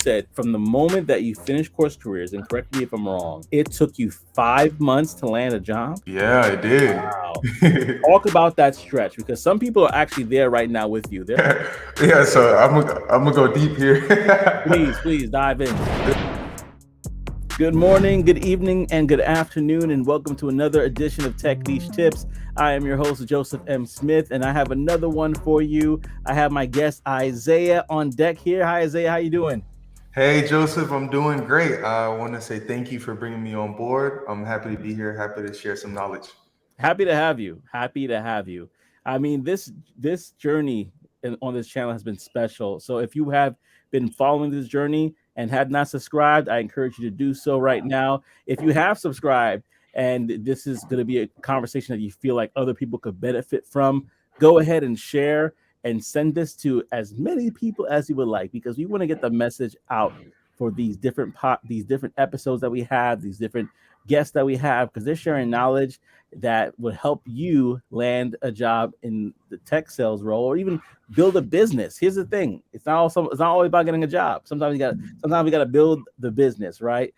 said from the moment that you finished Course Careers, and correct me if I'm wrong, it took you 5 months to land a job. Yeah, it did. Wow. Talk about that stretch, because some people are actually there right now with you. Yeah, so I'm gonna go deep here. Please dive in. Good morning, good evening, and good afternoon, and welcome to another edition of Tech Niche Tips. I am your host, Joseph M. Smith, and I have another one for you. I have my guest, Isaiah, on deck here. Hi, Isaiah. How you doing? Hey, Joseph, I'm doing great. I want to say thank you for bringing me on board. I'm happy to be here, happy to share some knowledge. Happy to have you. Happy to have you. I mean, this journey on this channel has been special. So if you have been following this journey and have not subscribed, I encourage you to do so right now. If you have subscribed and this is going to be a conversation that you feel like other people could benefit from, go ahead and share and send this to as many people as you would like, because we want to get the message out for these different episodes that we have, these different guests that we have, because they're sharing knowledge that would help you land a job in the tech sales role, or even build a business. Here's the thing: it's not always about getting a job. Sometimes we got to build the business, right?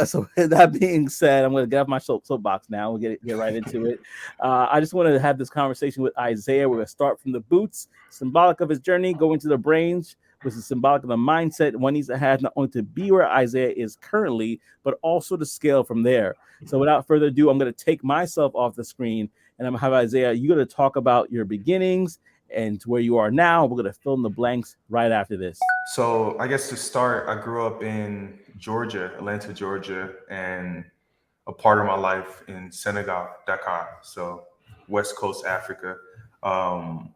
So with that being said, I'm going to get off my soapbox now. We'll get right into it. I just wanted to have this conversation with Isaiah. We're going to start from the boots, symbolic of his journey, go into the brains, which is symbolic of the mindset one needs to have, not only to be where Isaiah is currently, but also to scale from there. So without further ado, I'm going to take myself off the screen, and I'm going to have Isaiah, you're going to talk about your beginnings and to where you are now. We're going to fill in the blanks right after this. So I guess to start, I grew up in Georgia, Atlanta, Georgia, and a part of my life in Senegal, Dakar, so West Coast Africa. Um,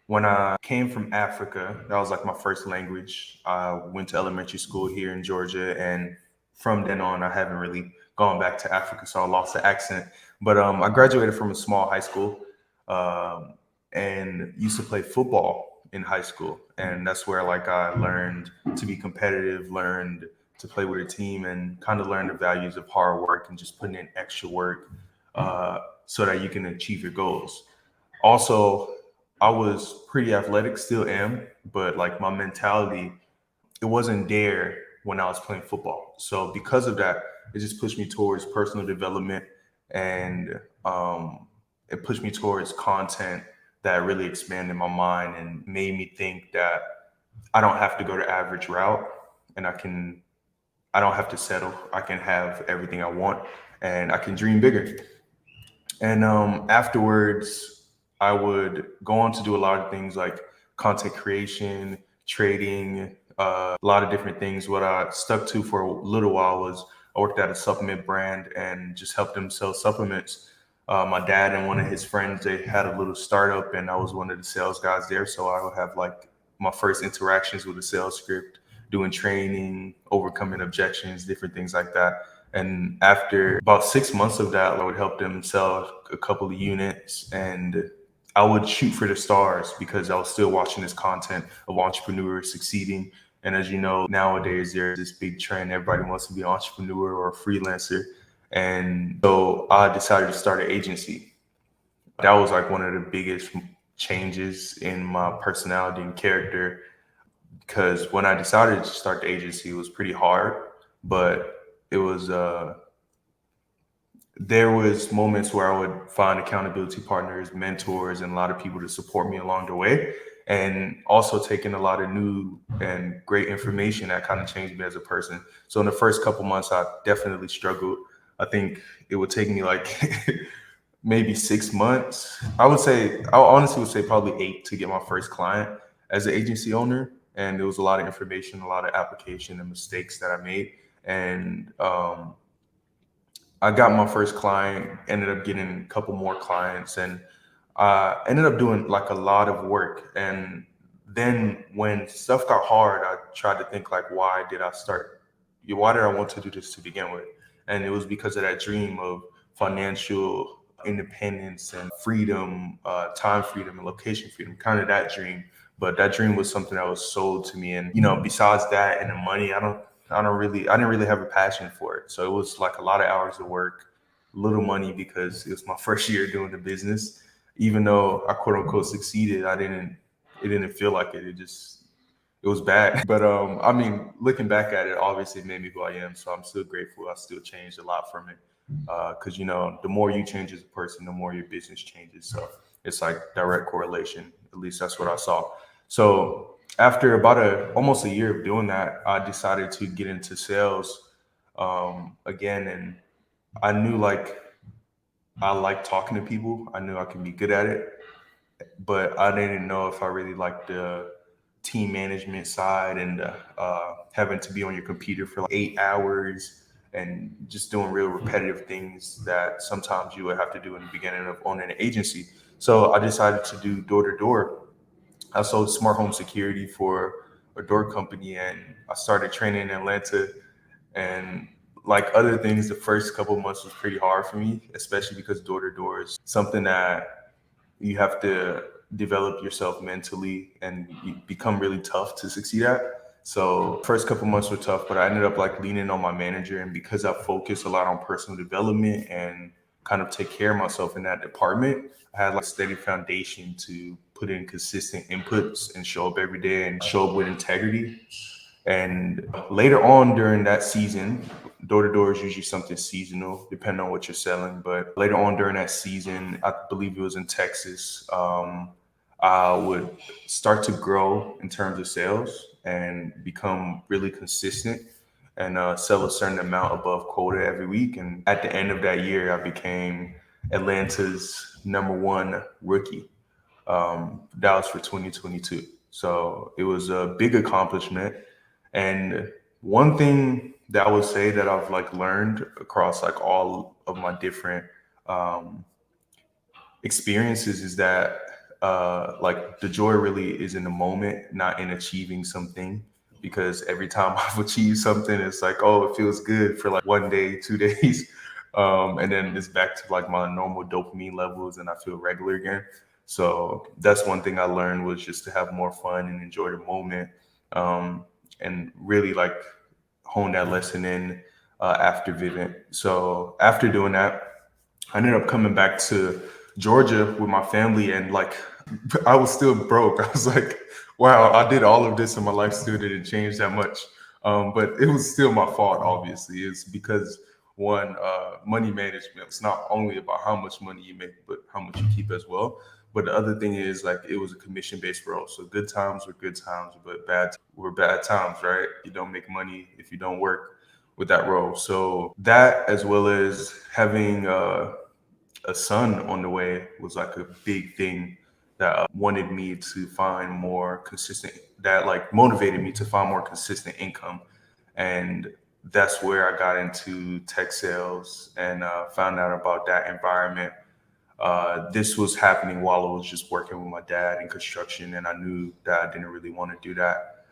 when I came from Africa, that was like my first language. I went to elementary school here in Georgia, and from then on, I haven't really gone back to Africa, so I lost the accent. But I graduated from a small high school um, and used to play football in high school, and that's where like I learned to be competitive, learned to play with a team, and kind of learned the values of hard work and just putting in extra work so that you can achieve your goals. Also, I was pretty athletic, still am, but like my mentality, it wasn't there when I was playing football. So because of that, it just pushed me towards personal development, and it pushed me towards content that really expanded my mind and made me think that I don't have to go the average route, and I don't have to settle. I can have everything I want, and I can dream bigger. And afterwards, I would go on to do a lot of things like content creation, trading, a lot of different things. What I stuck to for a little while was I worked at a supplement brand and just helped them sell supplements. My dad and one of his friends, they had a little startup, and I was one of the sales guys there. So I would have like my first interactions with the sales script, doing training, overcoming objections, different things like that. And after about 6 months of that, I would help them sell a couple of units, and I would shoot for the stars because I was still watching this content of entrepreneurs succeeding. And as you know, nowadays there's this big trend. Everybody wants to be an entrepreneur or a freelancer. And so I decided to start an agency. That was like one of the biggest changes in my personality and character, because when I decided to start the agency, it was pretty hard, but it was there was moments where I would find accountability partners, mentors, and a lot of people to support me along the way, and also taking a lot of new and great information that kind of changed me as a person. So in the first couple months, I definitely struggled. I think it would take me like maybe 6 months. I honestly would say probably 8 to get my first client as an agency owner. And there was a lot of information, a lot of application and mistakes that I made. And I got my first client, ended up getting a couple more clients, and ended up doing like a lot of work. And then when stuff got hard, I tried to think like, why did I want to do this to begin with? And it was because of that dream of financial independence and freedom, time freedom and location freedom, kind of that dream. But that dream was something that was sold to me. And, besides that and the money, I didn't really have a passion for it. So it was like a lot of hours of work, little money, because it was my first year doing the business. Even though I quote unquote succeeded, it didn't feel like it. it was bad. But I mean, looking back at it, obviously it made me who I am. So I'm still grateful. I still changed a lot from it. Because you know, the more you change as a person, the more your business changes. So it's like direct correlation. At least that's what I saw. So after about almost a year of doing that, I decided to get into sales again, and I knew like I like talking to people. I knew I could be good at it, but I didn't know if I really liked the team management side and having to be on your computer for like 8 hours and just doing real repetitive things that sometimes you would have to do in the beginning of owning an agency. So I decided to do door to door. I sold smart home security for a door company, and I started training in Atlanta. And like other things, the first couple of months was pretty hard for me, especially because door to door is something that you have to develop yourself mentally and you become really tough to succeed at. So first couple months were tough, but I ended up like leaning on my manager, and because I focused a lot on personal development and kind of take care of myself in that department, I had like a steady foundation to put in consistent inputs and show up every day and show up with integrity. And later on during that season, door to door is usually something seasonal, depending on what you're selling. But later on during that season, I believe it was in Texas, I would start to grow in terms of sales and become really consistent and sell a certain amount above quota every week. And at the end of that year, I became Atlanta's number one rookie. That was for 2022. So it was a big accomplishment. And one thing that I would say that I've like learned across like all of my different um, experiences is that like the joy really is in the moment, not in achieving something. Because every time I've achieved something, it's like, oh, it feels good for like 1 day, 2 days. And then it's back to like my normal dopamine levels and I feel regular again. So that's one thing I learned was just to have more fun and enjoy the moment. Um, and really like hone that lesson in after Vivint. So after doing that, I ended up coming back to Georgia with my family, and like I was still broke. I was like, wow, I did all of this and my life still didn't change that much. But it was still my fault, obviously. It's because one, money management, it's not only about how much money you make, but how much you keep as well. But the other thing is like it was a commission based role. So good times were good times, but bad were bad times, right? You don't make money if you don't work with that role. So that as well as having a son on the way was like a big thing that wanted me to find more consistent, that like motivated me to find more consistent income. And that's where I got into tech sales and found out about that environment. This was happening while I was just working with my dad in construction, and I knew that I didn't really want to do that.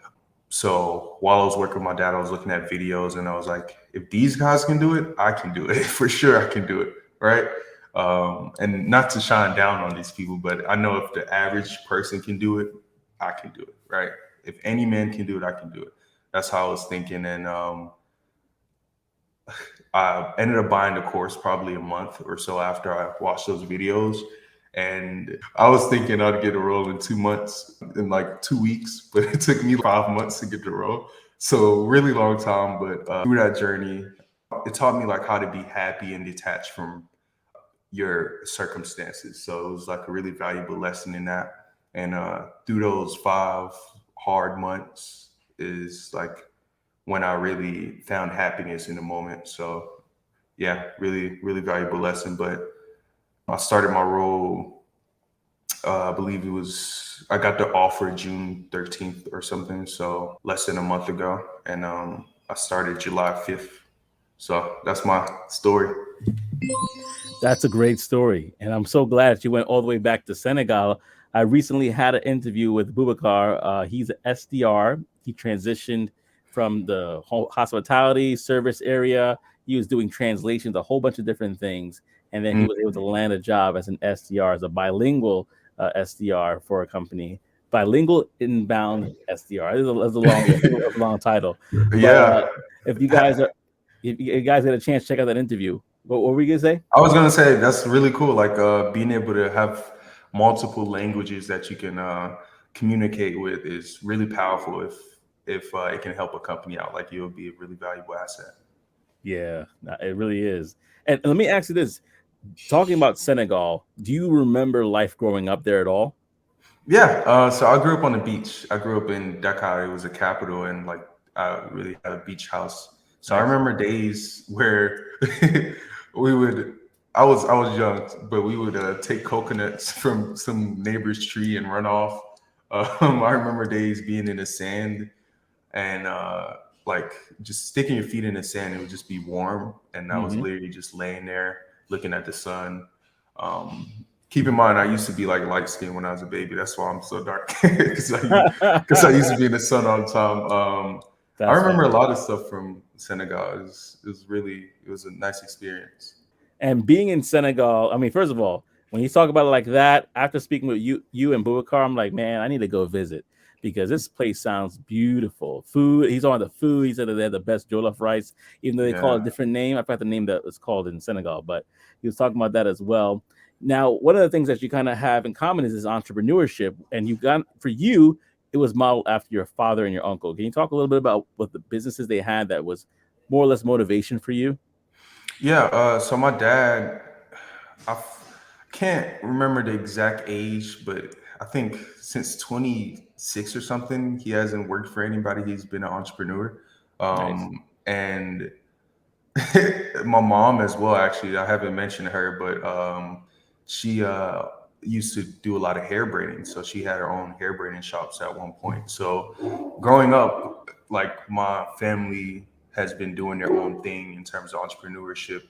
So while I was working with my dad, I was looking at videos and I was like, if these guys can do it, I can do it. For sure, I can do it. Right. And not to shine down on these people, but I know if the average person can do it, I can do it. Right. If any man can do it, I can do it. That's how I was thinking. And I ended up buying the course probably a month or so after I watched those videos. And I was thinking I'd get a role in 2 months, in like 2 weeks, but it took me 5 months to get the role. So really long time, but through that journey, it taught me like how to be happy and detached from your circumstances. So it was like a really valuable lesson in that. And through those 5 hard months is like when I really found happiness in the moment. So yeah, really, really valuable lesson. But I started my role, I believe it was, I got the offer June 13th or something. So less than a month ago. And I started July 5th. So that's my story. That's a great story. And I'm so glad you went all the way back to Senegal. I recently had an interview with Boubacar. He's an SDR. He transitioned from the hospitality service area. He was doing translations, a whole bunch of different things. And then he was able to land a job as an SDR, as a bilingual SDR for a company. Bilingual inbound SDR. That's a long title. But Yeah. if you guys are, if you guys get a chance, check out that interview. What were you gonna say? I was gonna say that's really cool. Like being able to have multiple languages that you can communicate with is really powerful if it can help a company out. Like it would be a really valuable asset. Yeah, it really is. And let me ask you this: talking about Senegal, do you remember life growing up there at all? Yeah, so I grew up on the beach. I grew up in Dakar. It was a capital, and like I really had a beach house. So I Nice. remember days where we would. I was young, but we would take coconuts from some neighbor's tree and run off. I remember days being in the sand and like just sticking your feet in the sand. It would just be warm, and I was Hmm. literally just laying there looking at the sun. Um, Keep in mind, I used to be like light skinned when I was a baby. That's why I'm so dark because I used to be in the sun all the time. I That's remember a funny. lot of stuff from Senegal. It was a nice experience. And being in Senegal, I mean, first of all, when you talk about it like that, after speaking with you and Boubacar, I'm like, man, I need to go visit because this place sounds beautiful. Food, he's on the food. He said that they had the best jollof rice, even though they call it a Yeah. different name. I forgot the name that it's called in Senegal, but he was talking about that as well. Now, one of the things that you kind of have in common is this entrepreneurship, and you got for you, it was modeled after your father and your uncle. Can you talk a little bit about what the businesses they had that was more or less motivation for you? Yeah. So my dad, can't remember the exact age, but I think since 26 or something, he hasn't worked for anybody. He's been an entrepreneur. Nice. And my mom as well, actually, I haven't mentioned her, but she used to do a lot of hair braiding. So she had her own hair braiding shops at one point. So growing up, like my family has been doing their own thing in terms of entrepreneurship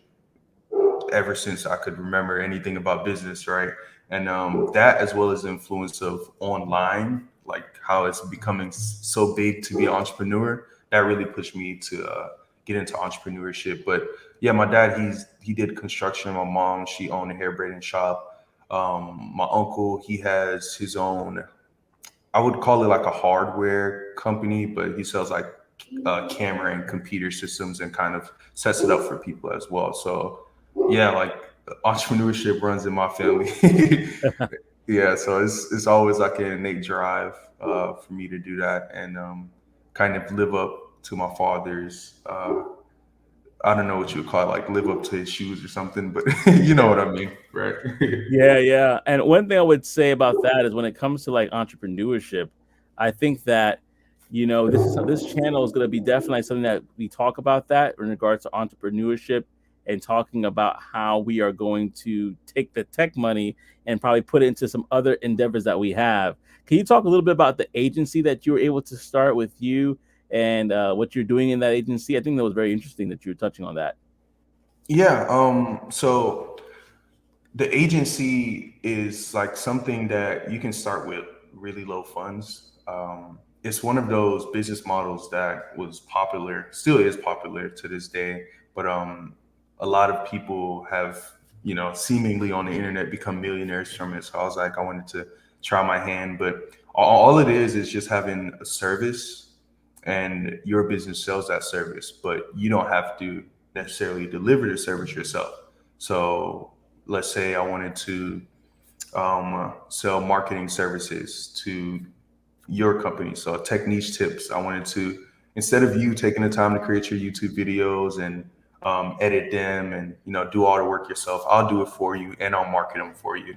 ever since I could remember anything about business, right? And that, as well as the influence of online, like how it's becoming so big to be an entrepreneur, that really pushed me to get into entrepreneurship. But yeah, my dad, he did construction. My mom, she owned a hair braiding shop. My uncle, he has his own, I would call it like a hardware company, but he sells like camera and computer systems and kind of sets it up for people as well. So yeah, like entrepreneurship runs in my family. Yeah, so it's always like an innate drive for me to do that and kind of live up to my father's. I don't know what you would call it, like live up to his shoes or something, but you know what I mean, right? Yeah, yeah. And one thing I would say about that is when it comes to like entrepreneurship, I think that this channel is going to be definitely something that we talk about that in regards to entrepreneurship and talking about how we are going to take the tech money and probably put it into some other endeavors that we have. Can you talk a little bit about the agency that you were able to start with you and what you're doing in that agency? I think that was very interesting that you were touching on that. Yeah. So the agency is like something that you can start with really low funds. It's one of those business models that was popular, still is popular to this day, but a lot of people have, seemingly on the internet become millionaires from it. So I was like, I wanted to try my hand, but all it is just having a service and your business sells that service, but you don't have to necessarily deliver the service yourself. So let's say I wanted to sell marketing services to your company. So tech niche tips. I wanted to, instead of you taking the time to create your YouTube videos and edit them and do all the work yourself, I'll do it for you and I'll market them for you.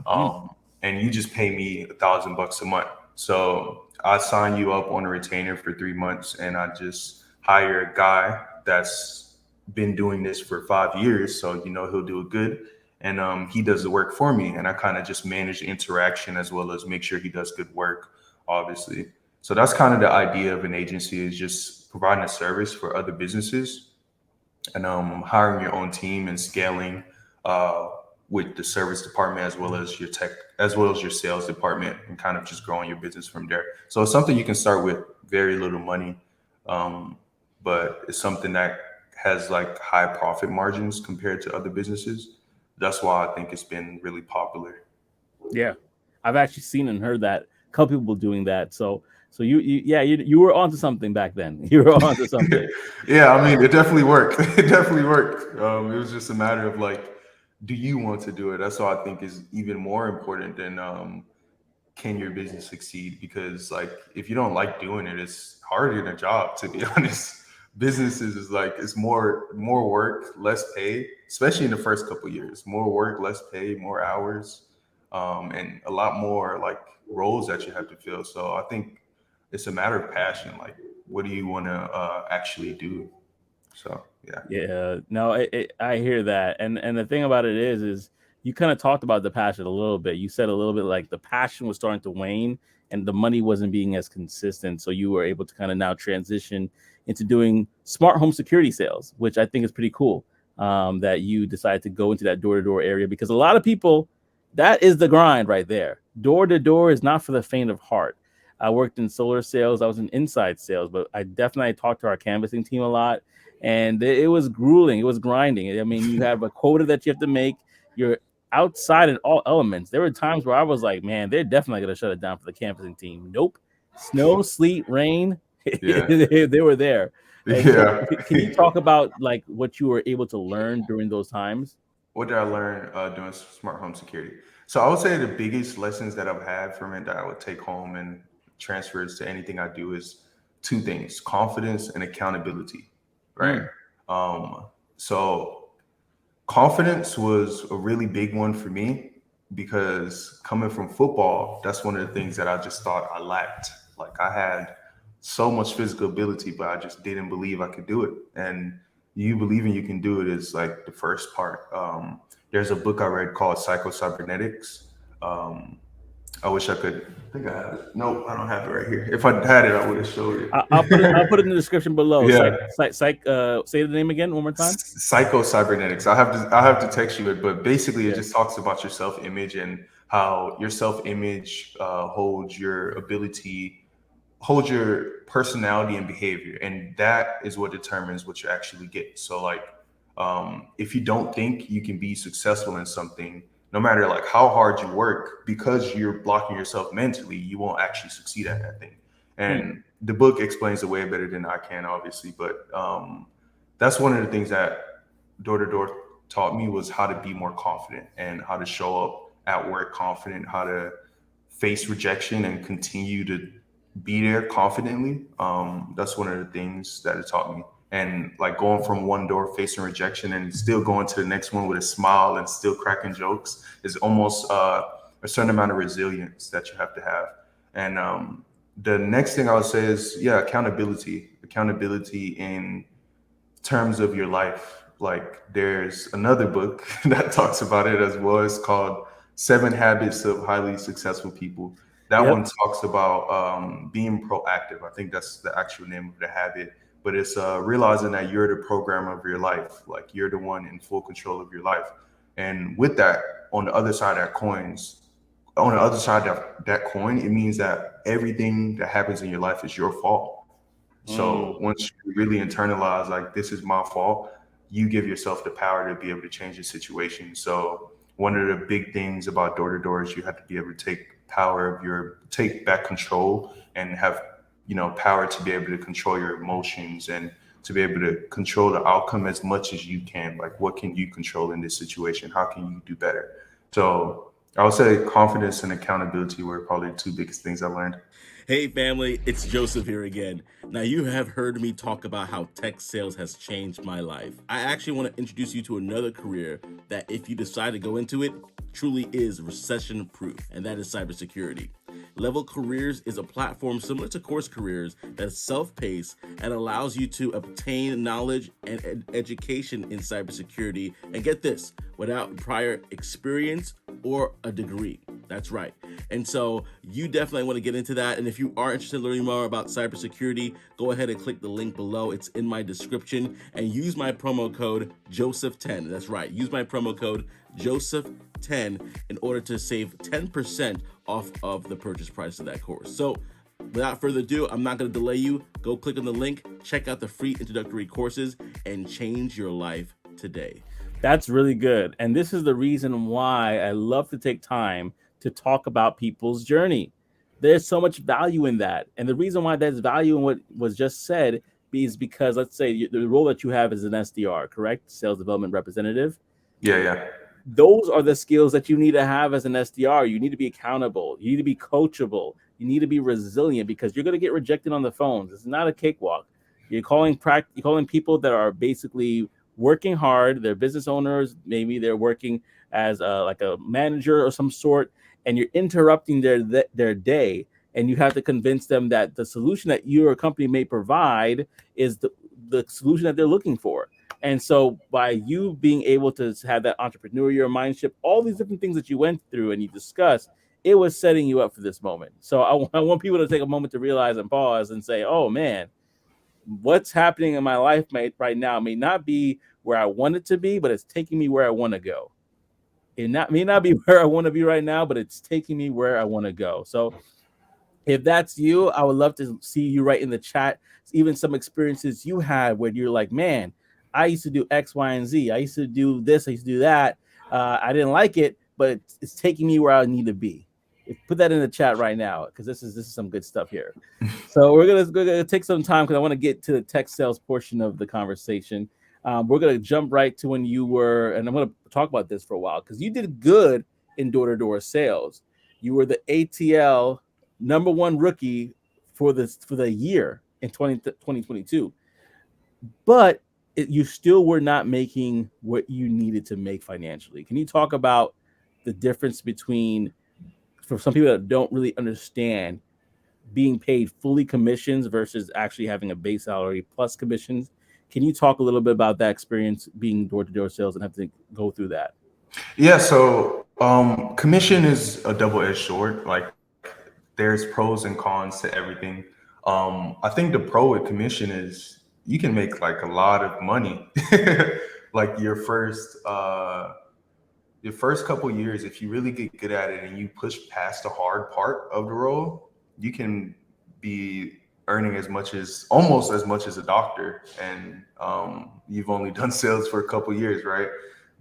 Mhm. And you just pay me $1,000 a month. So I sign you up on a retainer for 3 months, and I just hire a guy that's been doing this for 5 years, so he'll do it good, and he does the work for me, and I kind of just manage the interaction as well as make sure he does good work, obviously. So that's kind of the idea of an agency, is just providing a service for other businesses and hiring your own team and scaling uh, with the service department as well as your tech, as well as your sales department, and kind of just growing your business from there. So it's something you can start with very little money, um, but it's something that has like high profit margins compared to other businesses. That's why I think it's been really popular. Yeah, I've actually seen and heard that a couple people doing that. So you were onto something back then. You were onto something. Yeah, I mean, it definitely worked. It definitely worked. It was just a matter of like, do you want to do it? That's what I think is even more important than can your business succeed? Because like if you don't like doing it, it's harder than a job, to be honest. Businesses is like it's more work, less pay, especially in the first couple of years. More work, less pay, more hours, and a lot more like roles that you have to fill. So I think it's a matter of passion. Like, what do you want to actually do? So yeah, Yeah, no, I hear that, and the thing about it is you kind of talked about the passion a little bit. You said a little bit like the passion was starting to wane, and the money wasn't being as consistent. So you were able to kind of now transition into doing smart home security sales, which I think is pretty cool. That you decided to go into that door to door area because a lot of people, that is the grind right there. Door to door is not for the faint of heart. I worked in solar sales. I was in inside sales, but I definitely talked to our canvassing team a lot, and it was grueling. It was grinding. I mean, you have a quota that you have to make. You're outside in all elements. There were times where I was like, man, they're definitely going to shut it down for the canvassing team. Nope. Snow, sleet, rain, yeah, they were there. And so, yeah. can you talk about like what you were able to learn during those times? What did I learn doing smart home security? So I would say the biggest lessons that I've had from it that I would take home and transfers to anything I do is two things: confidence and accountability. Right. Mm, Um, so confidence was a really big one for me because coming from football, that's one of the things that I just thought I lacked. Like I had so much physical ability, but I just didn't believe I could do it. And you believing you can do it is like the first part. There's a book I read called Psycho-Cybernetics. Um, I wish I could. I think I have it. Nope, I don't have it right here. If I had it, I would have showed I'll put it. I'll it. put it in the description below. Yeah, Say the name again one more time. Psycho-Cybernetics. I have to text you it, but basically it Yeah. just talks about your self-image and how your self-image holds your ability, holds your personality and behavior, and that is what determines what you actually get. So like, if you don't think you can be successful in something, no matter like how hard you work, because you're blocking yourself mentally, you won't actually succeed at that thing. Hmm. And the book explains it way better than I can, obviously, but that's one of the things that door to door taught me was how to be more confident and how to show up at work confident, how to face rejection and continue to be there confidently. That's one of the things that it taught me. And like going from one door facing rejection and still going to the next one with a smile and still cracking jokes is almost a certain amount of resilience that you have to have. And the next thing I would say is, yeah, accountability in terms of your life. Like there's another book that talks about it as well. It's called Seven Habits of Highly Successful People. That Yep. one talks about being proactive. I think that's the actual name of the habit. But it's realizing that you're the programmer of your life. Like you're the one in full control of your life. And with that, on the other side of that coin, it means that everything that happens in your life is your fault. So Mm. once you really internalize like this is my fault, you give yourself the power to be able to change the situation. So one of the big things about door to door is you have to be able to take back control and have power to be able to control your emotions and to be able to control the outcome as much as you can. Like what can you control in this situation? How can you do better? So I would say confidence and accountability were probably the two biggest things I learned. Hey, family, it's Joseph here again. Now, you have heard me talk about how tech sales has changed my life. I actually want to introduce you to another career that, if you decide to go into it, truly is recession proof, and that is cybersecurity. Level Careers is a platform similar to Course Careers that is self paced and allows you to obtain knowledge and education in cybersecurity. And get this, without prior experience or a degree. That's right. And so you definitely want to get into that. And if you are interested in learning more about cybersecurity, go ahead and click the link below. It's in my description and use my promo code Joseph10. That's right. Use my promo code Joseph10 in order to save 10% off of the purchase price of that course. So without further ado, I'm not going to delay you. Go click on the link, check out the free introductory courses, and change your life today. That's really good. And this is the reason why I love to take time to talk about people's journey. There's so much value in that. And the reason why there's value in what was just said is because, let's say, the role that you have is an SDR, correct? Sales development representative. Yeah, yeah. those are the skills that you need to have as an SDR. You need to be accountable. You need to be coachable. You need to be resilient because you're going to get rejected on the phones. It's not a cakewalk. You're calling people that are basically working hard. They're business owners. Maybe they're working as like a manager or some sort, and you're interrupting their day. And you have to convince them that the solution that your company may provide is the solution that they're looking for. And so by you being able to have that entrepreneurial mindset, all these different things that you went through and you discussed, it was setting you up for this moment. So I want people to take a moment to realize and pause and say, oh man, what's happening in my life right now may not be where I want it to be, but it's taking me where I want to go. May not be where I want to be right now, but it's taking me where I want to go. So if that's you, I would love to see you write in the chat, even some experiences you had where you're like, man, I used to do X, Y, and Z. I used to do this. I used to do that. I didn't like it, but it's taking me where I need to be. Put that in the chat right now because this is some good stuff here. So we're gonna take some time because I want to get to the tech sales portion of the conversation. We're gonna jump right to when you were, and I'm gonna talk about this for a while because you did good in door-to-door sales. You were the ATL number one rookie for the year in 2022, but you still were not making what you needed to make financially. Can you talk about the difference between, for some people that don't really understand, being paid fully commissions versus actually having a base salary plus commissions? Can you talk a little bit about that experience being door-to-door sales and have to go through that? Yeah, so commission is a double-edged sword. Like there's pros and cons to everything. I think the pro with commission is you can make like a lot of money. Like your first couple years, if you really get good at it and you push past the hard part of the role, you can be earning as much as almost as much as a doctor, and you've only done sales for a couple years, right?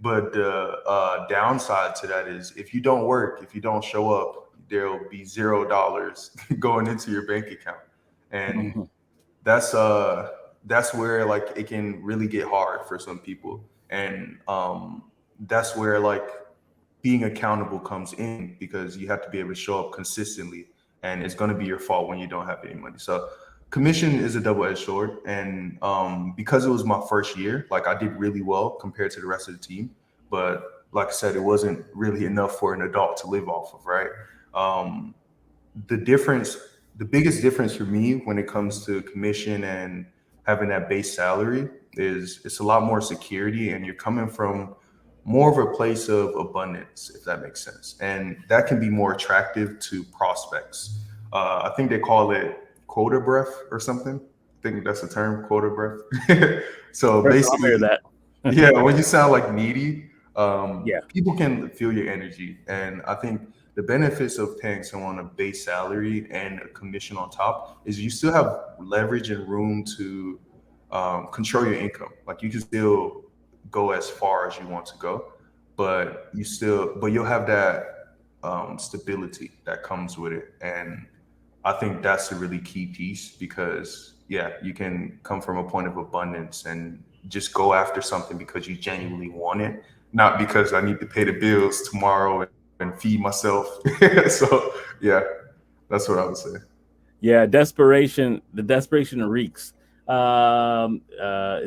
But the downside to that is if you don't work, if you don't show up, there'll be $0 going into your bank account, and Mm-hmm. that's where like it can really get hard for some people, and that's where like being accountable comes in because you have to be able to show up consistently, and it's going to be your fault when you don't have any money. So commission is a double-edged sword, and because it was my first year, like I did really well compared to the rest of the team, but like I said, it wasn't really enough for an adult to live off of, right? um, the difference, the biggest difference for me when it comes to commission and having that base salary is it's a lot more security, and you're coming from more of a place of abundance, if that makes sense. And that can be more attractive to prospects. I think they call it quota breath or something. I think that's the term, quota breath. So First time I hear basically, that. yeah, when you sound like needy, Yeah. people can feel your energy. And I think the benefits of paying someone a base salary and a commission on top is you still have leverage and room to control your income. Like you can still go as far as you want to go, but you'll have that stability that comes with it. And I think that's a really key piece because yeah, you can come from a point of abundance and just go after something because you genuinely want it, not because I need to pay the bills tomorrow and feed myself. So yeah, that's what I would say. Yeah, the desperation reeks. It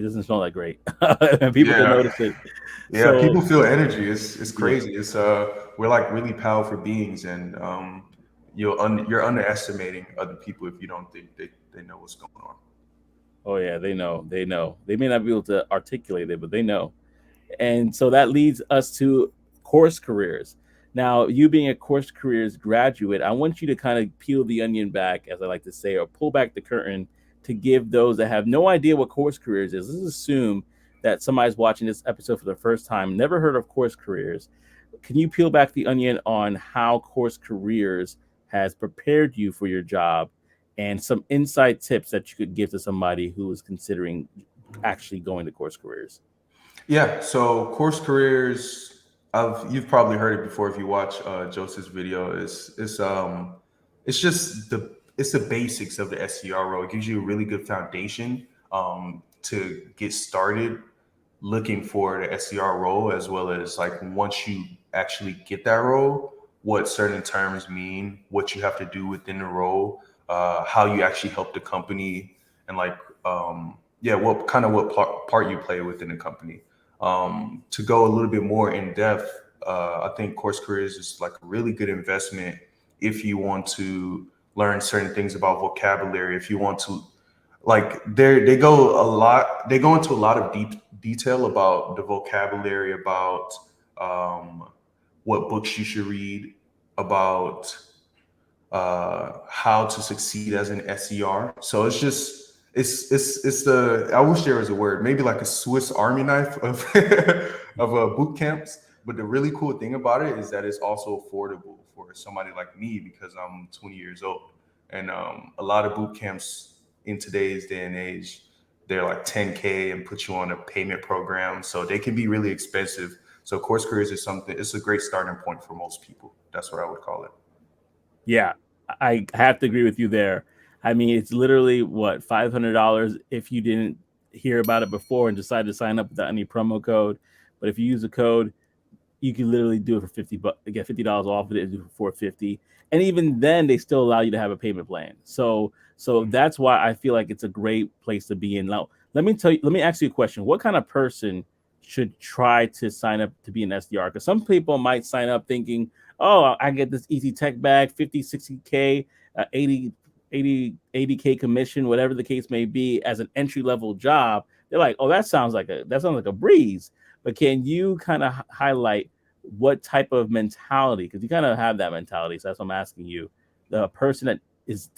doesn't smell that great, and people can Yeah, notice it. yeah. So People feel energy. It's yeah, crazy. It's we're like really powerful beings, and you're underestimating other people if you don't think they know what's going on. oh yeah, they know, they know. They may not be able to articulate it, but they know. And so that leads us to course careers. Now, you being a course careers graduate, I want you to kind of peel the onion back, as I like to say, or pull back the curtain to give those that have no idea what course careers is. Let's assume that somebody's watching this episode for the first time, never heard of course careers. Can you peel back the onion on how course careers has prepared you for your job and some inside tips that you could give to somebody who is considering actually going to course careers? Yeah. So course careers, you've probably heard it before if you watch Joseph's video. It's just the basics of the SDR role. It gives you a really good foundation to get started looking for the SDR role, as well as like once you actually get that role, what certain terms mean, what you have to do within the role, how you actually help the company, and like yeah, what part you play within the company. To go a little bit more in depth, I think Course Careers is like a really good investment if you want to learn certain things about vocabulary. If you want to like they go into a lot of deep detail about the vocabulary, about um, what books you should read, about how to succeed as an SER. So it's just it's the I wish there was a word, maybe like a Swiss Army knife of of boot camps. But the really cool thing about it is that it's also affordable for somebody like me because I'm 20 years old, and a lot of boot camps in today's day and age, they're like 10K and put you on a payment program, so they can be really expensive. So course careers is something. It's a great starting point for most people. That's what I would call it. Yeah, I have to agree with you there. I mean, it's literally what $500 if you didn't hear about it before and decide to sign up without any promo code. But if you use a code, you can literally do it for 50 bucks, get $50 off of it, and do it for 450. And even then, they still allow you to have a payment plan. So that's why I feel like it's a great place to be in. Now, let me ask you a question. What kind of person should try to sign up to be an SDR? Because some people might sign up thinking, oh, I get this easy tech bag, 50, 60K, 80, 80K commission, whatever the case may be, as an entry level job. They're like, oh, that sounds like a breeze. But can you kind of highlight what type of mentality? Because you kind of have that mentality. So that's what I'm asking you. The person that needs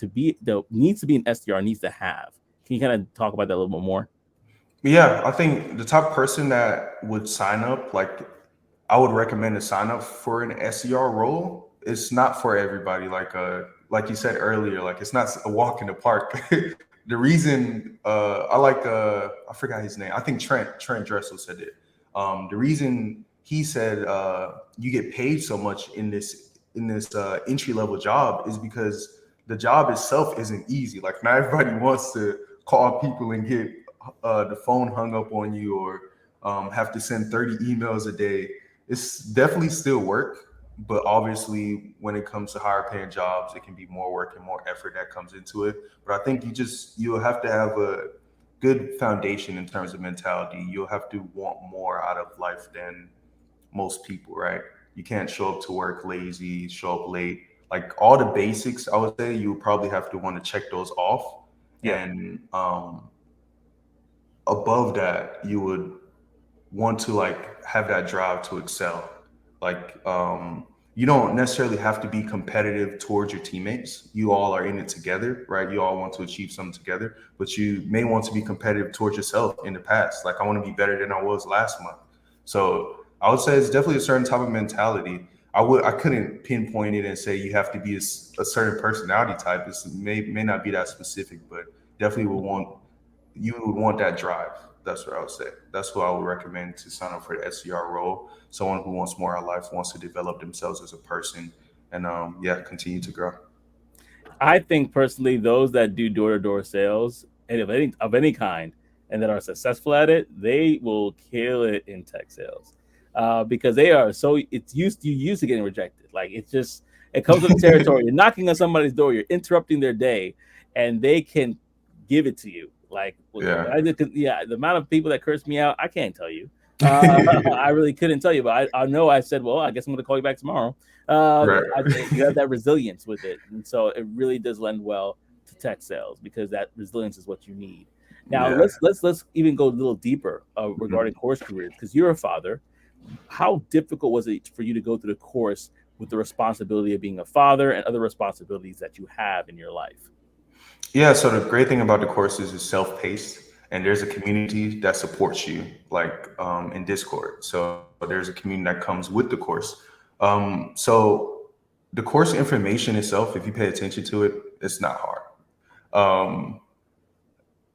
to be an SDR needs to have. Can you kind of talk about that a little bit more? Yeah, I think the type of person that would sign up, like I would recommend to sign up for an SER role. It's not for everybody. Like you said earlier, like it's not a walk in the park. The reason I like I forgot his name. I think Trent Dressel said it. The reason he said you get paid so much in this entry level job is because the job itself isn't easy. Like not everybody wants to call people and get the phone hung up on you, or have to send 30 emails a day. It's definitely still work, but obviously when it comes to higher paying jobs, it can be more work and more effort that comes into it. But I think you'll have to have a good foundation in terms of mentality. You'll have to want more out of life than most people, right? You can't show up to work lazy, show up late. Like all the basics, I would say you would probably have to want to check those off. Yeah. And above that, you would want to like have that drive to excel. Like you don't necessarily have to be competitive towards your teammates. You all are in it together, right? You all want to achieve something together, but you may want to be competitive towards yourself in the past. Like I want to be better than I was last month. So I would say it's definitely a certain type of mentality. I couldn't pinpoint it and say you have to be a certain personality type. It may not be that specific, but definitely you would want that drive. That's what I would say. That's who I would recommend to sign up for the SDR role. Someone who wants more out of life, wants to develop themselves as a person, and yeah, continue to grow. I think personally, those that do door to door sales and of any kind, and that are successful at it, they will kill it in tech sales, because they are so you used to getting rejected. Like it comes with the territory. You're knocking on somebody's door, you're interrupting their day, and they can give it to you. Like Yeah. yeah, the amount of people that curse me out, I can't tell you. I really couldn't tell you, but I know I said, well, I guess I'm going to call you back tomorrow. Right. I think you have that resilience with it, and so it really does lend well to tech sales because that resilience is what you need. Now Yeah. let's even go a little deeper Mhm. regarding course careers because you're a father. How difficult was it for you to go through the course with the responsibility of being a father and other responsibilities that you have in your life? Yeah, so the great thing about the courses is self-paced, and there's a community that supports you, like in Discord. So there's a community that comes with the course. So the course information itself, if you pay attention to it, it's not hard. Um,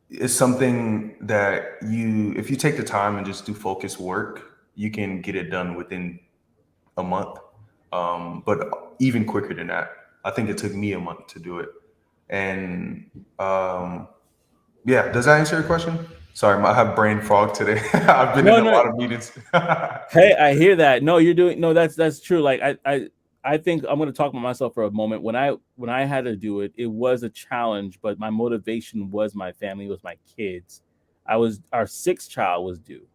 it's something that if you take the time and just do focused work, you can get it done within a month. But even quicker than that. I think it took me a month to do it. And um, yeah, does that answer your question? Sorry, I have brain fog today. I've been in No, a no. lot of meetings. Hey, I hear that. No, you're doing no. That's true. Like I think I'm going to talk about myself for a moment. When I had to do it, it was a challenge, but my motivation was my family, was my kids. I was our sixth child was due,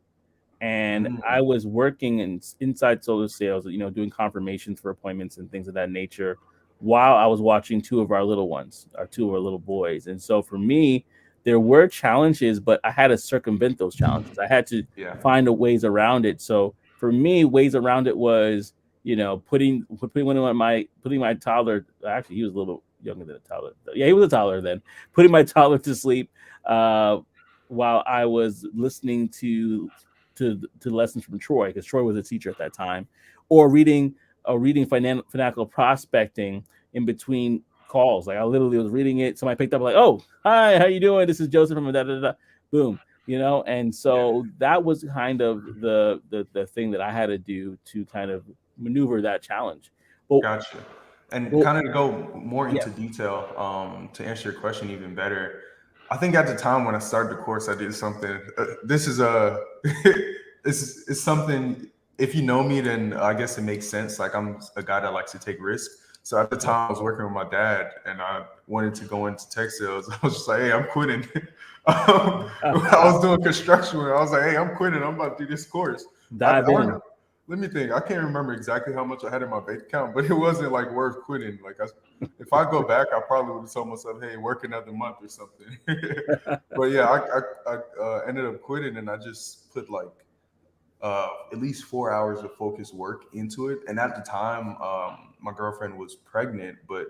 and I Mm, was working inside solar sales, doing confirmations for appointments and things of that nature, while I was watching two of our little ones, our two of our little boys. And so for me, there were challenges, but I had to circumvent those challenges. I had to yeah, find a ways around it. So for me, ways around it was, putting my toddler. Actually, he was a little younger than a toddler. Yeah, he was a toddler then. Putting my toddler to sleep. Uh, while I was listening to lessons from Troy, because Troy was a teacher at that time, or reading financial prospecting in between calls. Like I literally was reading it. Somebody picked up like, "Oh, hi, how you doing? This is Joseph from da da da." Boom, And yeah, so that was kind of the thing that I had to do to kind of maneuver that challenge. But gotcha. And well, kind of to go more yeah, into detail, to answer your question even better, I think at the time when I started the course, I did something. This is a, it's something. If you know me, then I guess it makes sense. Like I'm a guy that likes to take risks. So at the yeah, time, I was working with my dad, and I wanted to go into tech sales. I was just like, "Hey, I'm quitting." I was doing construction. I was like, "Hey, I'm quitting. I'm about to do this course." I dive don't know. in. Let me think. I can't remember exactly how much I had in my bank account, but it wasn't like worth quitting. If I go back, I probably would have told myself, "Hey, work another month or something." But yeah, I ended up quitting, and I just put like at least 4 hours of focused work into it. And at the time, my girlfriend was pregnant, but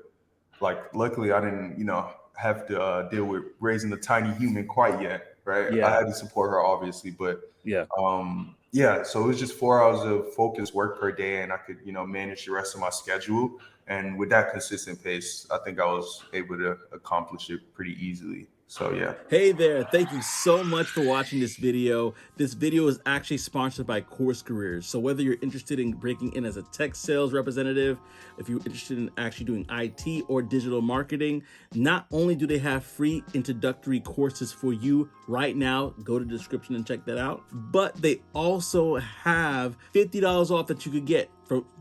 like luckily I didn't, have to deal with raising a tiny human quite yet, right? I Yeah, had to support her obviously, but yeah. yeah, so it was just 4 hours of focused work per day, and I could, manage the rest of my schedule. And with that consistent pace, I think I was able to accomplish it pretty easily. So yeah. Hey there, thank you so much for watching this video. This video is actually sponsored by Course Careers. So whether you're interested in breaking in as a tech sales representative, if you're interested in actually doing IT or digital marketing, not only do they have free introductory courses for you right now, go to the description and check that out, but they also have $50 off that you could get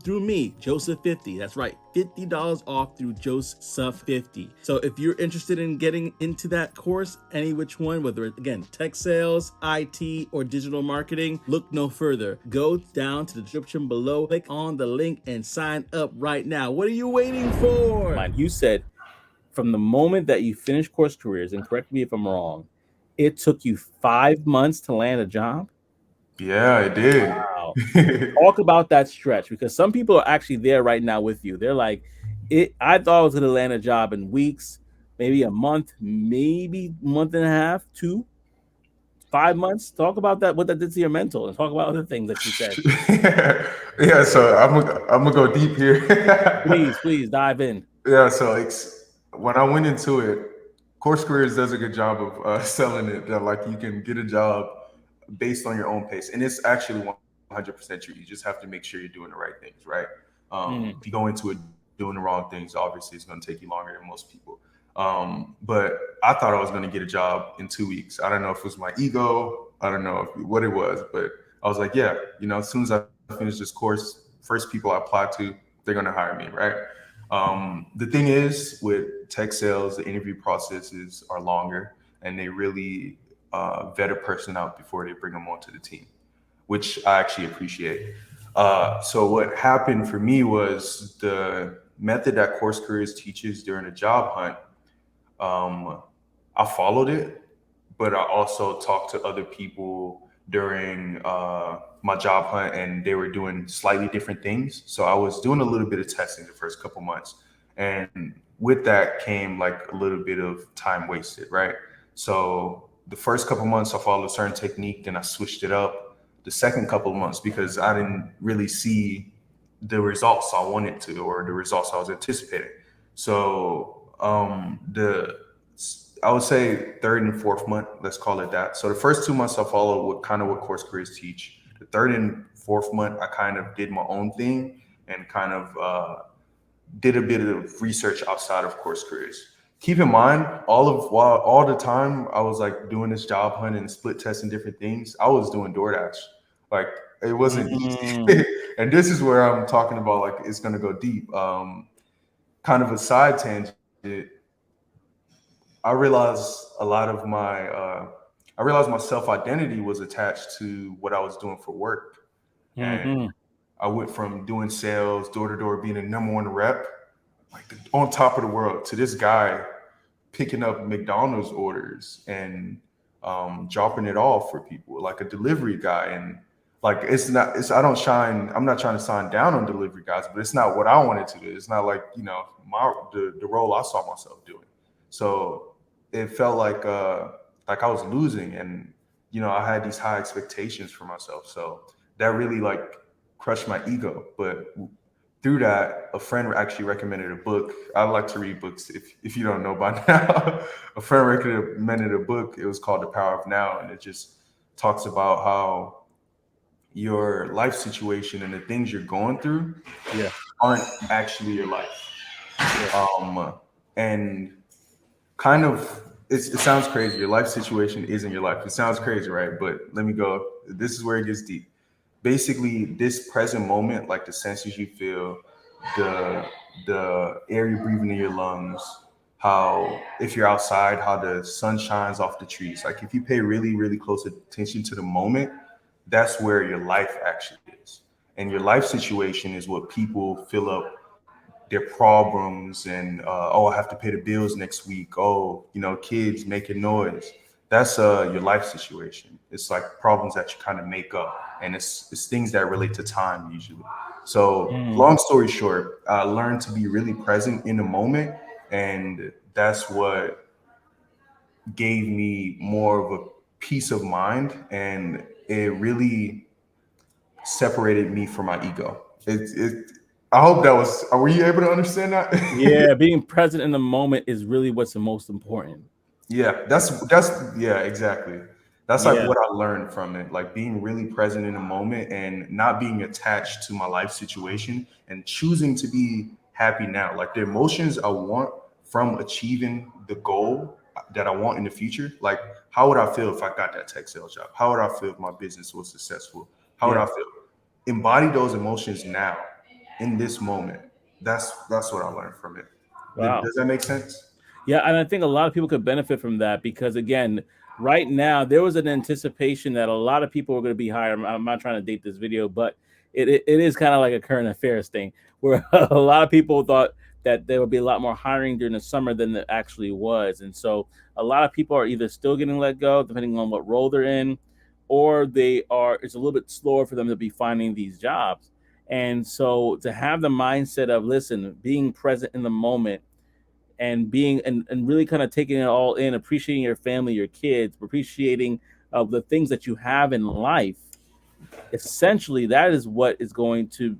through me, Joseph 50. That's right, $50 off through Joseph 50. So if you're interested in getting into that course, any which one, whether it's again tech sales, IT, or digital marketing, look no further. Go down to the description below, click on the link, and sign up right now. What are you waiting for? You said from the moment that you finished Course Careers, and correct me if I'm wrong, it took you 5 months to land a job. Yeah, it did. Wow. Talk about that stretch, because some people are actually there right now with you. They're like, I thought I was going to land a job in weeks, maybe a month, maybe month and a half, 2, 5 months. Talk about that, what that did to your mental, and talk about other things that you said. Yeah, so I'm gonna go deep here. Please dive in. Yeah, so when I went into it, Course Careers does a good job of selling it that like you can get a job based on your own pace, and it's actually 100% true. You just have to make sure you're doing the right things, right? If you Mm, go into it doing the wrong things, obviously it's going to take you longer than most people. But I thought I was going to get a job in 2 weeks. I don't know if it was my ego, I don't know what it was, but I was like, yeah, as soon as I finish this course, first people I apply to, they're going to hire me, right? The thing is, with tech sales, the interview processes are longer, and they really vet a person out before they bring them onto the team, which I actually appreciate. So what happened for me was the method that Course Careers teaches during a job hunt. Um, I followed it, but I also talked to other people during my job hunt, and they were doing slightly different things. So I was doing a little bit of testing the first couple months, and with that came like a little bit of time wasted, right? So the first couple months I followed a certain technique, then I switched it up. The second couple of months, because I didn't really see the results I wanted to, or the results I was anticipating. So the I would say third and fourth month, let's call it that. So the first 2 months I followed what Course Careers teach. The third and fourth month I kind of did my own thing and kind of did a bit of research outside of Course Careers. keep in mind, while all the time I was like doing this job hunt and split testing different things, I was doing DoorDash. Like it wasn't Mm, easy. And this is where I'm talking about like it's gonna go deep. Kind of a side tangent. I realized a lot of I realized my self identity was attached to what I was doing for work, and mm-hmm, I went from doing sales, door to door, being a number one rep, like on top of the world, to this guy picking up McDonald's orders and dropping it off for people, like a delivery guy. And like it's not, it's I don't shine. I'm not trying to sign down on delivery guys, but it's not what I wanted to do. It's not like the role I saw myself doing. So it felt like I was losing, and I had these high expectations for myself. So that really like crushed my ego. But through that, a friend actually recommended a book. I like to read books. If you don't know by now, a friend recommended a book. It was called The Power of Now, and it just talks about how your life situation and the things you're going through yeah, aren't actually your life. yeah, And kind of, it sounds crazy. Your life situation isn't your life. It sounds crazy, right? But let me go. This is where it gets deep. Basically, this present moment, like the senses you feel, the the air you're breathing in your lungs, how if you're outside, how the sun shines off the trees. Like if you pay really, really close attention to the moment, that's where your life actually is. And your life situation is what people fill up their problems and oh, I have to pay the bills next week. Oh, kids making noise. That's your life situation. It's like problems that you kind of make up, and it's things that relate to time usually. So mm, long story short, I learned to be really present in the moment, and that's what gave me more of a peace of mind, and it really separated me from my ego. I hope that was. Were you able to understand that? yeah. Being present in the moment is really what's the most important. Yeah, yeah, exactly. That's like Yeah, what I learned from it, like being really present in the moment and not being attached to my life situation and choosing to be happy now. Like the emotions I want from achieving the goal that I want in the future. Like how would I feel if I got that tech sales job? How would I feel if my business was successful? How would yeah. I feel? Embody those emotions now in this moment. That's what I learned from it. Wow. Does that make sense? Yeah, and I think a lot of people could benefit from that because again, right now there was an anticipation that a lot of people were going to be hired. I'm not trying to date this video, but it is kind of like a current affairs thing where a lot of people thought that there would be a lot more hiring during the summer than there actually was, and so a lot of people are either still getting let go depending on what role they're in, or they are. It's a little bit slower for them to be finding these jobs, and so to have the mindset of listen, being present in the moment and being and really kind of taking it all in, appreciating your family, your kids, appreciating the things that you have in life. Essentially, that is what is going to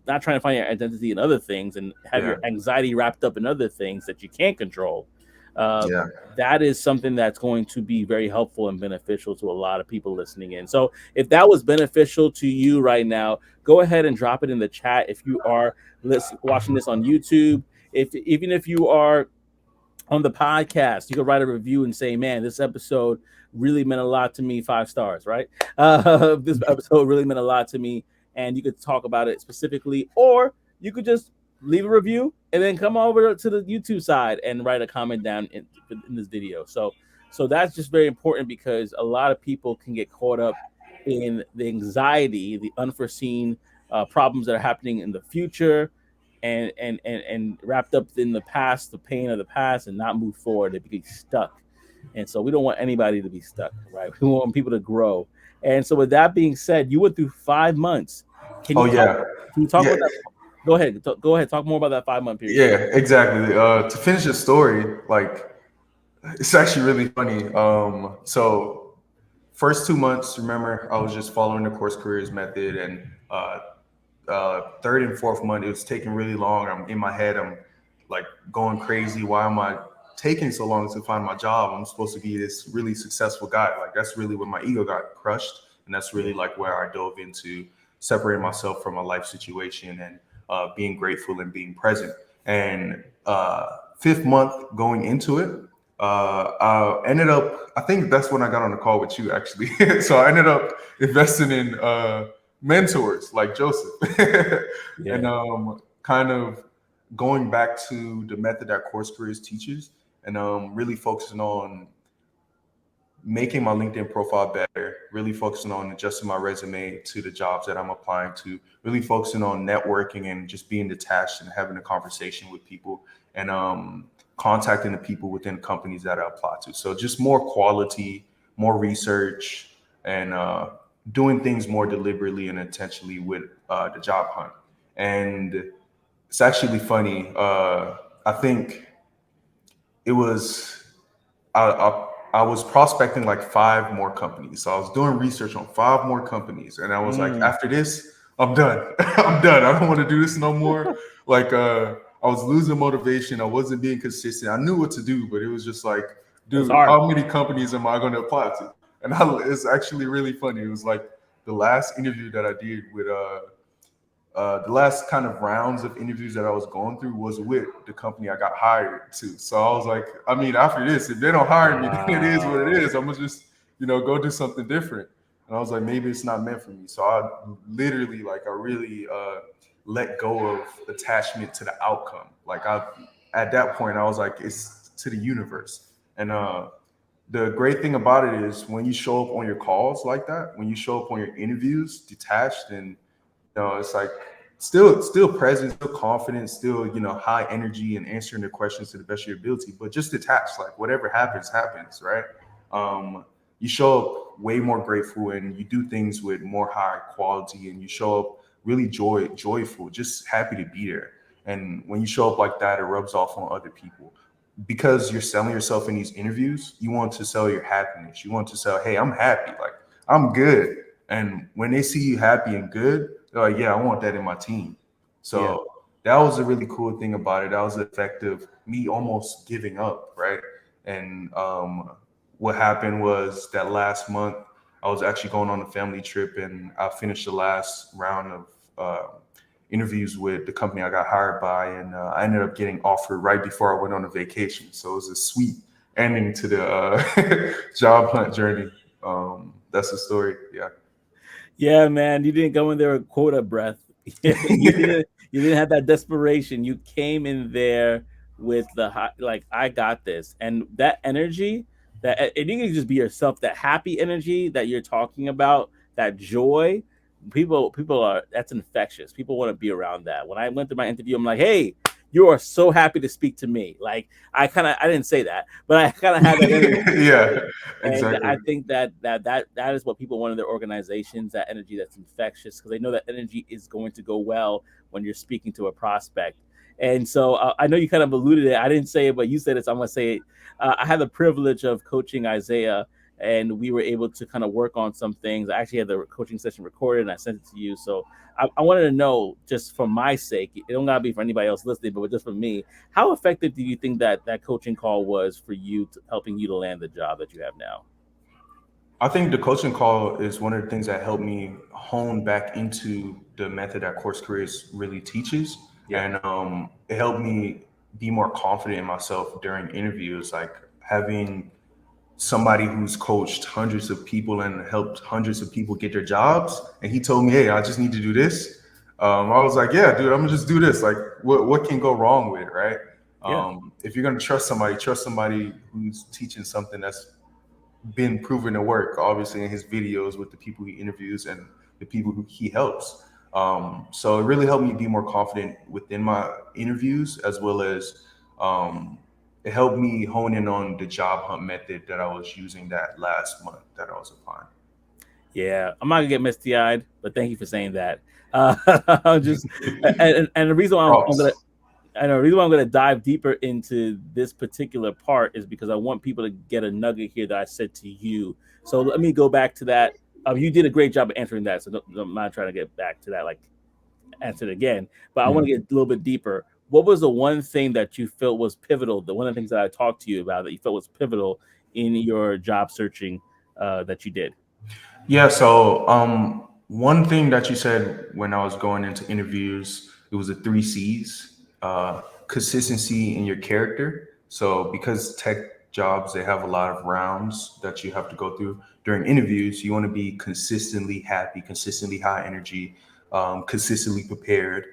not trying to find your identity in other things and have Yeah. your anxiety wrapped up in other things that you can't control. Uh, Yeah. that is something that's going to be very helpful and beneficial to a lot of people listening in. So, if that was beneficial to you right now, go ahead and drop it in the chat. If you are watching this on YouTube, if even if you are on the podcast, you could write a review and say, "Man, this episode really meant a lot to me." 5 stars, right? This episode really meant a lot to me, and you could talk about it specifically, or you could just leave a review and then come over to the YouTube side and write a comment down in this video. So that's just very important because a lot of people can get caught up in the anxiety, the unforeseen problems that are happening in the future, and wrapped up in the past, the pain of the past, and not move forward. They be stuck, and so we don't want anybody to be stuck, right? We want people to grow. And so, with that being said, you went through 5 months. Can Oh you talk? yeah. Can you talk Yeah. about that? Go ahead. Go ahead. Talk more about that 5 month period. Yeah, exactly. To finish the story, like it's actually really funny. So first 2 months, remember, I was just following the course careers method, and third and fourth month, it was taking really long. I'm in my head, I'm like going crazy. Why am I taking so long to find my job? I'm supposed to be this really successful guy. Like that's really when my ego got crushed, and that's Yeah. really like where I dove into separating myself from my life situation and being grateful and being present. And fifth month going into it, I ended up, I think that's when I got on the call with you actually. So I ended up investing in mentors like Joseph and Yeah. kind of going back to the method that Course Careers teaches and really focusing on making my LinkedIn profile better, really focusing on adjusting my resume to the jobs that I'm applying to, really focusing on networking and just being detached and having a conversation with people and contacting the people within companies that I apply to. So just more quality, more research, and doing things more deliberately and intentionally with the job hunt. And it's actually funny. I think it was I was prospecting like five more companies. So I was doing research on five more companies, and I was like, Mm. after this, I'm done. I'm done. I don't want to do this no more. Like, I was losing motivation. I wasn't being consistent. I knew what to do, but it was just like, It was dude, hard. how many companies am I going to apply to? And it's actually really funny. It was like the last interview that I did with the last kind of rounds of interviews that I was going through was with the company I got hired to. So I was like, I mean, after this, if they don't hire me, then it is what it Wow. is. I'm gonna just, go do something different. And I was like, maybe it's not meant for me. So I literally, like, I really let go of attachment to the outcome. Like, at that point, I was like, it's to the universe. And the great thing about it is when you show up on your calls like that, when you show up on your interviews detached and it's like still present, still confident, still high energy and answering the questions to the best of your ability, but just detached. Like whatever happens, happens, right? You show up way more grateful and you do things with more high quality, and you show up really joyful, just happy to be there. And when you show up like that, it rubs off on other people because you're selling yourself in these interviews. You want to sell your happiness. You want to sell, hey, I'm happy, like I'm good. And when they see you happy and good, they're like, yeah, I want that in my team. Yeah. So that was a really cool thing about it. That was effective, me almost giving up, right? And what happened was that last month, I was actually going on a family trip, and I finished the last round of interviews with the company I got hired by, and I ended up getting offered right before I went on a vacation. So it was a sweet ending to the job hunt journey. That's the story. Yeah. Yeah, man, you didn't go in there with quota breath. you didn't. You didn't have that desperation. You came in there with the like, I got this, and that energy. And you can just be yourself. That happy energy that you're talking about, that joy. People are that's infectious. People want to be around that. When I went to my interview, I'm like, hey, you are so happy to speak to me. Like I didn't say that, but I kind of had that energy, Yeah, right? And exactly. I think that is what people want in their organizations, that energy that's infectious, because they know that energy is going to go well when you're speaking to a prospect. And so I know you kind of alluded it. I didn't say it, but you said it, so I'm going to say it. I had the privilege of coaching Isaiah, and we were able to kind of work on some things. I actually had the coaching session recorded and I sent it to you. So I wanted to know, just for my sake, it don't gotta be for anybody else listening, but just for me, how effective do you think that coaching call was for you, helping you to land the job that you have now? I think the coaching call is one of the things that helped me hone back into the method that Course Careers really teaches. Yeah. And it helped me be more confident in myself during interviews, like having somebody who's coached hundreds of people and helped hundreds of people get their jobs. And he told me, hey, I just need to do this. I was like, yeah, dude, I'm gonna just do this. Like, what can go wrong with it, right? Yeah. If you're gonna trust somebody who's teaching something that's been proven to work, obviously in his videos with the people he interviews and the people who he helps. So it really helped me be more confident within my interviews, as well as um, it helped me hone in on the job hunt method that I was using that last month that I was applying. Yeah, I'm not gonna get misty eyed, but thank you for saying that. Uh, I'm just, and the reason why I'm gonna, Props. I know the reason why I'm gonna dive deeper into this particular part is because I want people to get a nugget here that I said to you. So let me go back to that. You did a great job of answering that, so I'm not trying to get back to that, like, answer it again. But I want to Mhm. get a little bit deeper. What was the one thing that you felt was pivotal? The one of the things that I talked to you about that you felt was pivotal in your job searching that you did? Yeah, so one thing that you said when I was going into interviews, it was the three C's: consistency in your character. So because tech jobs, they have a lot of rounds that you have to go through during interviews. You want to be consistently happy, consistently high energy, consistently prepared.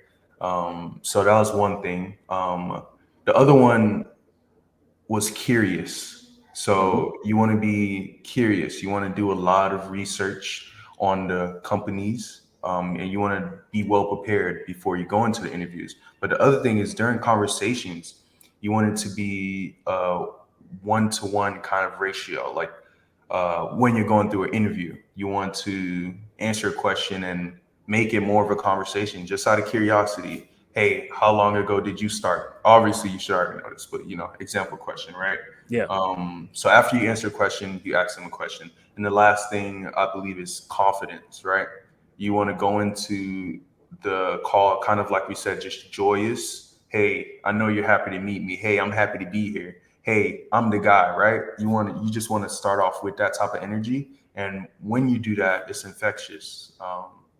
So that was one thing. The other one was curious. Mhm. So you want to be curious. You want to do a lot of research on the companies, and you want to be well prepared before you go into the interviews. But the other thing is during conversations, you want it to be a 1-to-1 kind of ratio. Like when you're going through an interview, you want to answer a question and make it more of a conversation, just out of curiosity. Hey, how long ago did you start? Obviously, you should already know this, but example question, right? Yeah. So after you answer a question, you ask them a question, and the last thing I believe is confidence, right? You want to go into the call kind of like we said, just joyous. Hey, I know you're happy to meet me. Hey, I'm happy to be here. Hey, I'm the guy, right? You just want to start off with that type of energy, and when you do that, it's infectious,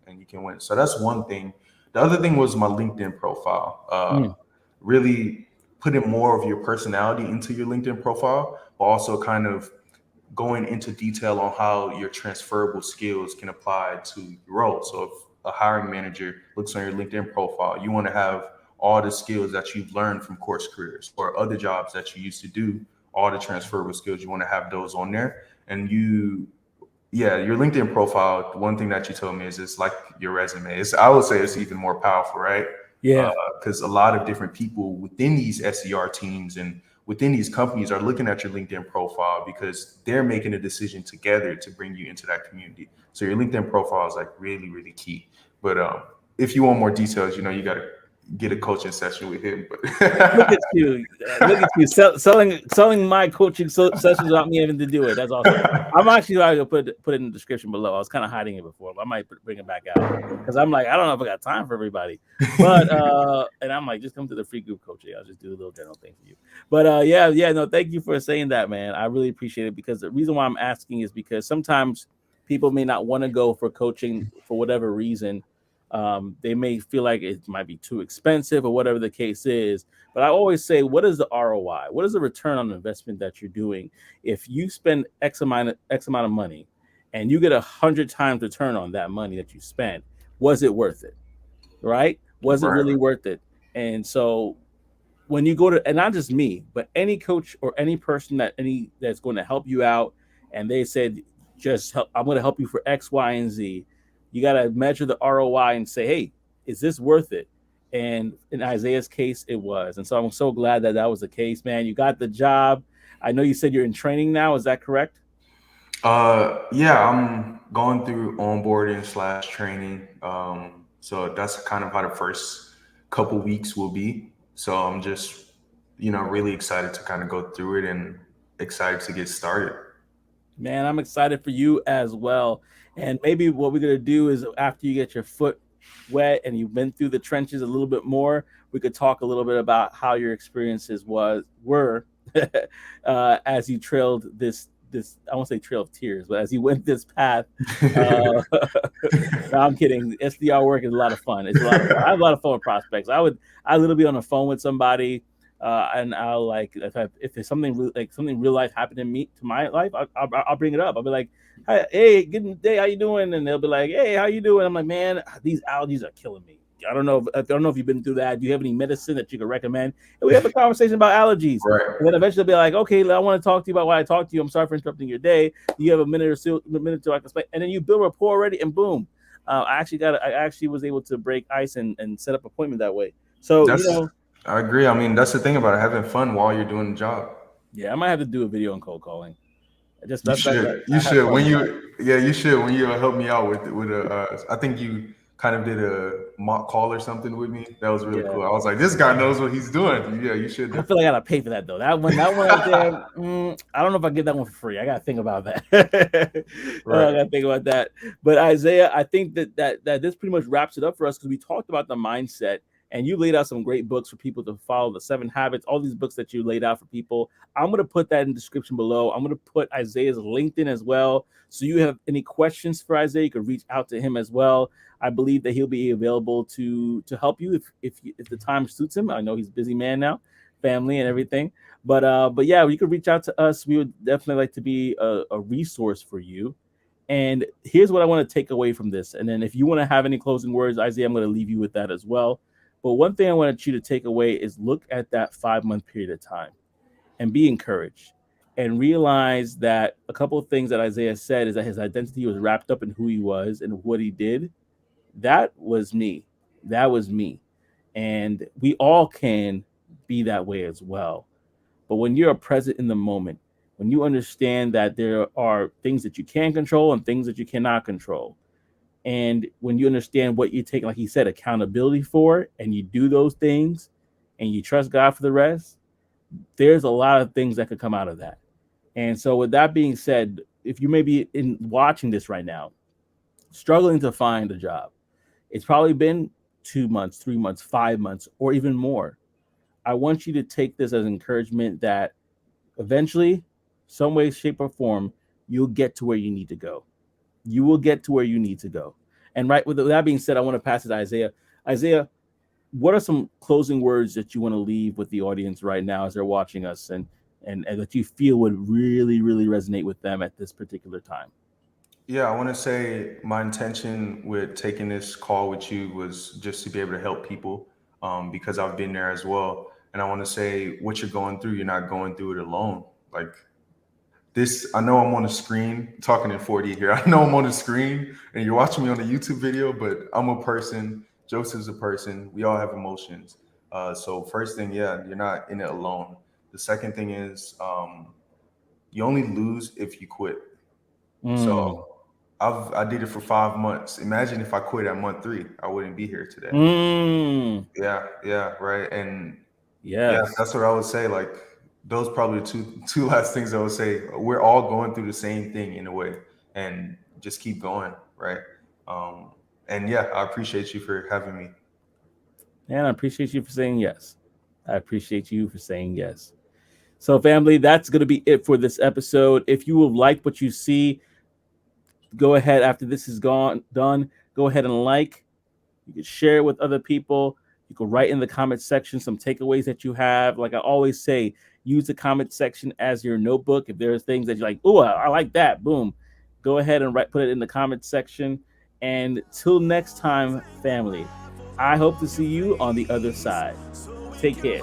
and you can win. So that's one thing. The other thing was my LinkedIn profile. Mm. Really putting more of your personality into your LinkedIn profile, but also kind of going into detail on how your transferable skills can apply to your role. So if a hiring manager looks on your LinkedIn profile, you want to have all the skills that you've learned from course careers or other jobs that you used to do, all the transferable skills, you want to have those on there. And yeah, your LinkedIn profile, one thing that you told me is it's like your resume. I would say it's even more powerful, right? Yeah. Because a lot of different people within these SDR teams and within these companies are looking at your LinkedIn profile because they're making a decision together to bring you into that community. So your LinkedIn profile is like really, really key. But if you want more details, you got to get a coaching session with him. Look But at you. Look at you selling my coaching sessions without me having to do it. That's awesome. I'm actually going to put it in the description below. I was kind of hiding it before, but I might bring it back out because I'm like, I don't know if I got time for everybody. But and I'm like, just come to the free group coaching. I'll just do a little general thing for you. But yeah, no, thank you for saying that, man. I really appreciate it because the reason why I'm asking is because sometimes people may not want to go for coaching for whatever reason. They may feel like it might be too expensive or whatever the case is. But I always say, what is the ROI? What is the return on investment that you're doing? If you spend X amount of money and you get 100 times return on that money that you spent, was it worth it? Right? Was it right, really worth it? And so when you go to, and not just me, but any coach or any person that's going to help you out, and they said, just help, I'm going to help you for X, Y, and Z. You got to measure the ROI and say, hey, is this worth it? And in Isaiah's case, it was. And so I'm so glad that that was the case, man. You got the job. I know you said you're in training now. Is that correct? yeah, I'm going through onboarding slash training. So that's kind of how the first couple weeks will be. So I'm just, really excited to kind of go through it and excited to get started. Man, I'm excited for you as well. And maybe what we're going to do is after you get your foot wet and you've been through the trenches a little bit more, we could talk a little bit about how your experiences were as you trailed this I won't say trail of tears, but as you went this path. Uh, no, I'm kidding. SDR work is a lot of fun. It's a lot of fun. I have a lot of fun with prospects. I literally be on the phone with somebody, and I'll like if there's something like something real life happened to my life, I'll bring it up. I'll be like, hey, good day, how you doing? And they'll be like, hey, how you doing? I'm like, man, these allergies are killing me. I don't know if you've been through that. Do you have any medicine that you could recommend? And we have a conversation about allergies. Right. And then eventually they'll be like, okay, I want to talk to you about why I talked to you. I'm sorry for interrupting your day. You have a minute or so, a minute to explain. And then you build rapport already, and boom. I actually was able to break ice and set up appointment that way. So, That's, I agree. I mean, that's the thing about it, having fun while you're doing the job. yeah, I might have to do a video on cold calling. Just You that should. You I have should. fun with that. Yeah, you should. When you help me out with a, I think you kind of did a mock call or something with me. That was really Yeah. cool. I was like, this guy knows what he's doing. Yeah, you should I feel like I gotta pay for that though. That one right there. I don't know if I get that one for free. I gotta think about that. I Right. gotta think about that. But Isaiah, I think that this pretty much wraps it up for us because we talked about the mindset And you laid out some great books for people to follow, the 7 Habits, all these books that you laid out for people. I'm going to put that in the description below. I'm going to put Isaiah's LinkedIn as well. So you have any questions for Isaiah, you can reach out to him as well. I believe that he'll be available to help you if the time suits him. I know he's a busy man now, family and everything. But yeah, you can reach out to us. We would definitely like to be a resource for you. And here's what I want to take away from this. And then if you want to have any closing words, Isaiah, I'm going to leave you with that as well. But one thing I want you to take away is look at that 5 month period of time and be encouraged and realize that a couple of things that Isaiah said is that his identity was wrapped up in who he was and what he did. That was me. That was me. And we all can be that way as well. But when you're present in the moment, when you understand that there are things that you can control and things that you cannot control, and when you understand what you take, like he said, accountability for, and you do those things and you trust God for the rest, there's a lot of things that could come out of that. And so, with that being said, if you may be in watching this right now, struggling to find a job, it's probably been 2 months, 3 months, 5 months, or even more. I want you to take this as encouragement that eventually, some way, shape, or form, you'll get to where you need to go. You will get to where you need to go. And right with that being said, I want to pass it to Isaiah. Isaiah, what are some closing words that you want to leave with the audience right now as they're watching us, and that you feel would really, really resonate with them at this particular time? Yeah, I want to say my intention with taking this call with you was just to be able to help people, because I've been there as well. And I want to say what you're going through, you're not going through it alone. Like this, I know I'm on the screen talking in 4D here. I know I'm on the screen and you're watching me on the YouTube video, but I'm a person. Joseph's a person. We all have emotions. So first thing, yeah, you're not in it alone. The second thing is, you only lose if you quit. So Mm. I did it for 5 months. Imagine if I quit at month three, I wouldn't be here today. Mm. Yeah, yeah, right. And yeah, Yes. that's what I would say. Like those probably two last things I would say. We're all going through the same thing in a way, and just keep going, right? Um, and yeah, I appreciate you for having me. And I appreciate you for saying yes. I appreciate you for saying yes. So, family, that's going to be it for this episode. If you would like what you see, go ahead after this is gone done. Go ahead and like. You can share it with other people. You can write in the comment section some takeaways that you have. Like I always say, use the comment section as your notebook. If there are things that you're like, oh, I like that, boom, go ahead and put it in the comment section. And till next time, family, I hope to see you on the other side. Take care.